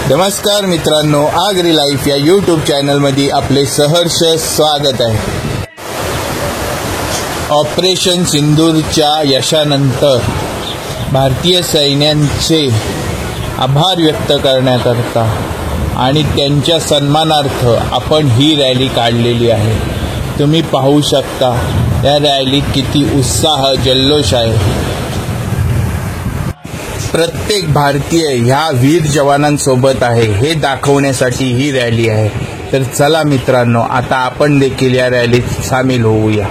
नमस्कार मित्रांनो, आगरी लाईफ या यूट्यूब चॅनलमध्ये आपले सहर्ष स्वागत आहे. ऑपरेशन सिंदूरच्या यशानंतर भारतीय सैन्याचे आभार व्यक्त करण्याकरता आणि त्यांच्या सन्मानार्थ आपण ही रॅली काढलेली आहे. तुम्ही पाहू शकता या रॅलीत किती उत्साह जल्लोष आहे. प्रत्येक भारतीय ह्या वीर जवानांसोबत आहे हे दाखवण्यासाठी ही रॅली आहे. तर चला मित्रांनो, आता आपण देखील या रॅलीत सामील होऊया.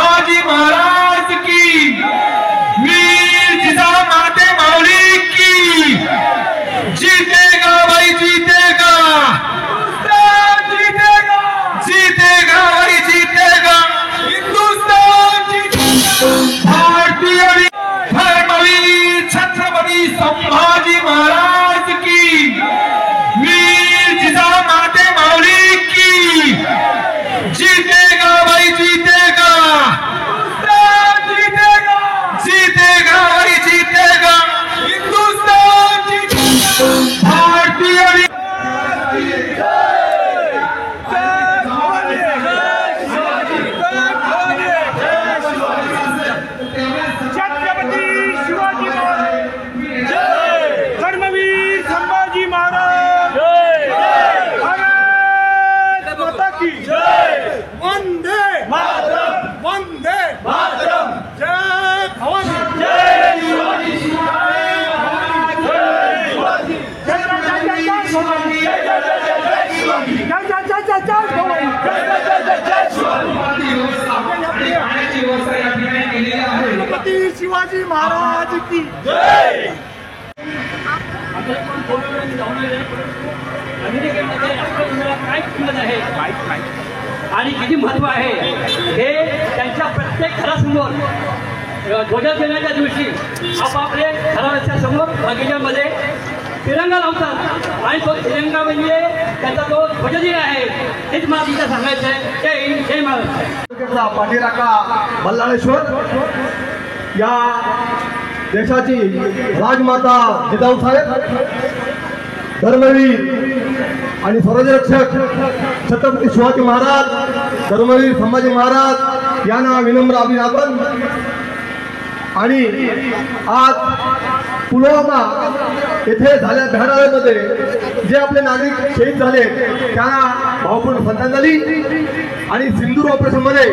संभाजी महाराज की, वीर जिजामाते मौली की, जीतेगा भाई जीतेगा, जीतेगा जीतेगा भाई जीतेगा, हिंदुस्तान जीतेगा। भारतीय धर्मवीर छत्रपति संभाजी महाराज की, वीर जिजामाते मौली की, जीतेगा भाई जीतेगा, छत्रपती शिवाजी महाराज की अमेरिकेमध्ये राष्ट्रध्वजाला काय किंमत आहे आणि किती महत्व आहे हे त्यांच्या प्रत्येक घरासमोर ध्वजदिनाच्या दिवशी आपापल्या घराच्या समोर बगीच्यामध्ये तिरंगा लावतात आणि तो तिरंगा म्हणजे त्याचा जो ध्वजदिन आहे हेच मला तिथं सांगायचं आहे. जय हिंद जय महाराष्ट्र. पांडुरंगा बल्लाळेश्वर या देशाची राजमाता जिजाऊ साहेब धर्मवीर आणि स्वराज्यरक्षक छत्रपती शिवाजी महाराज धर्मवीर संभाजी महाराज यांना विनम्र अभिवादन. आणि आज पुलवामा येथे झाल्या भ्याडामध्ये जे आपले नागरिक शहीद झाले त्यांना भावपूर्ण श्रद्धांजली. आणि सिंदूर ऑपरेशन मध्ये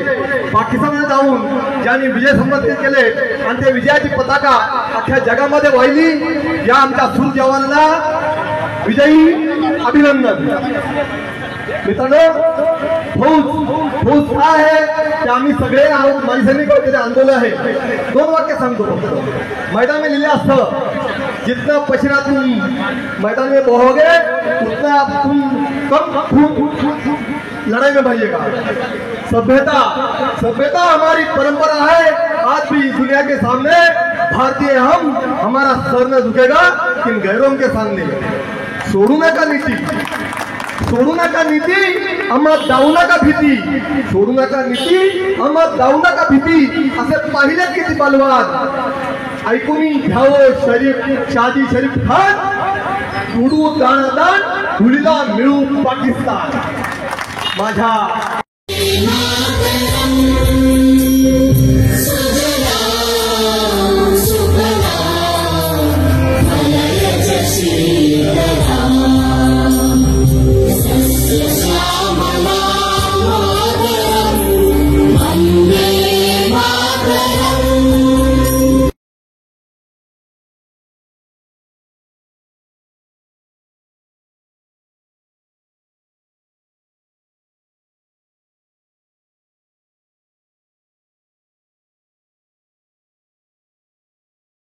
पाकिस्तानमध्ये जाऊन ज्यांनी विजय संपादित केले आणि त्या विजयाची पताका अख्ख्या जगामध्ये वाहिली या आमच्या शूर जवानांना विजयी अभिनंदन. मित्रांनो, फौज काय आहे ते आम्ही सगळे आहोत. माजी सैनिक त्याचे आंदोलन आहे. 2 वाक्य सांगतो. मैदान में लिहिलं असतं जितना पसीना तुम मैदान में बहोगे उतना तुम कम खून लड़ाई में बहिएगा. सभ्यता हमारी परंपरा है. आज भी दुनिया के सामने भारतीय हमारा सर न झुकेगा इन गैरों के सामने. सोडू नका नीती अमत जाऊ नका भीती. सोडू नका नीती अमत जाऊ नका भीती असे पाहिले किती बलवान. ऐकून घ्यावं शादी शरीफ खान उडू दान धुळीला मिळू पाकिस्तान. माझ्या